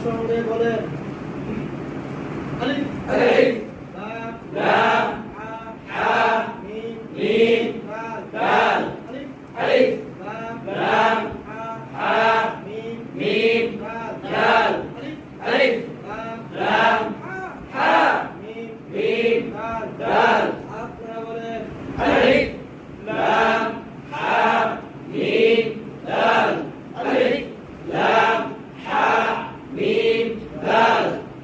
সঙ্গে বলেন আলিফ আলিফ লাম লাম হা মিম মিম দাল আলিফ আলিফ লাম লাম হা মিম মিম দাল আলিফ আলিফ লাম লাম হা মিম মিম দাল দাল আপনারা বলেন আলিফ লাম হা মিম দাল আলিফ লাম হা মিম দাল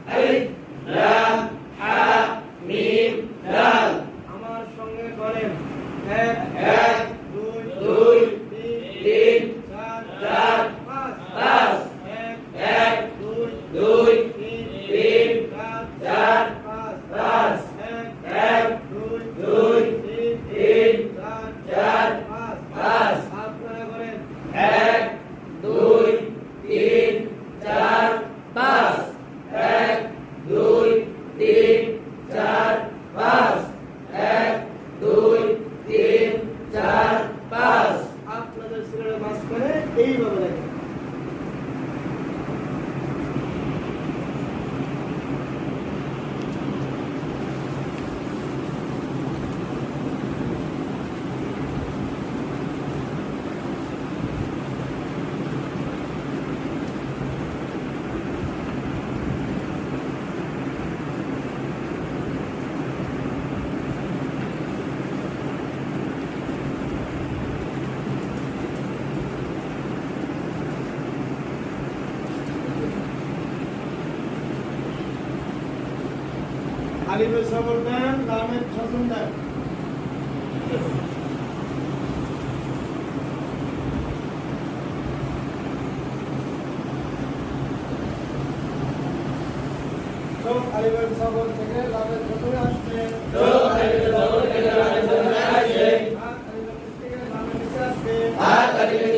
আলিফ লাম হা মিম দাল আমার সঙ্গে বলেন এক এক দুই দুই তিন তিন চার চার পাঁচ পাঁচ এক এক দুই দুই তিন তিন চার চার পাঁচ পাঁচ এক এক দুই দুই তিন তিন চার চার পাঁচ পাঁচ আপনারা বলেন এক দুই তিন চার পাঁচ এক দুই তিন চার পাঁচ এক দুই তিন চার পাঁচ আপনাদের সিলেটের মাঝখানে এইভাবে লেখেন আলিফের সবর দেন লামের শাসন দেন তো আলিফের সবর থেকে লামের শাসনে আসবে তো আলিফের সবর থেকে লামের শাসনে আসবে হাত আলিফের থেকে লামের নিচে আসবে হাত আলিফের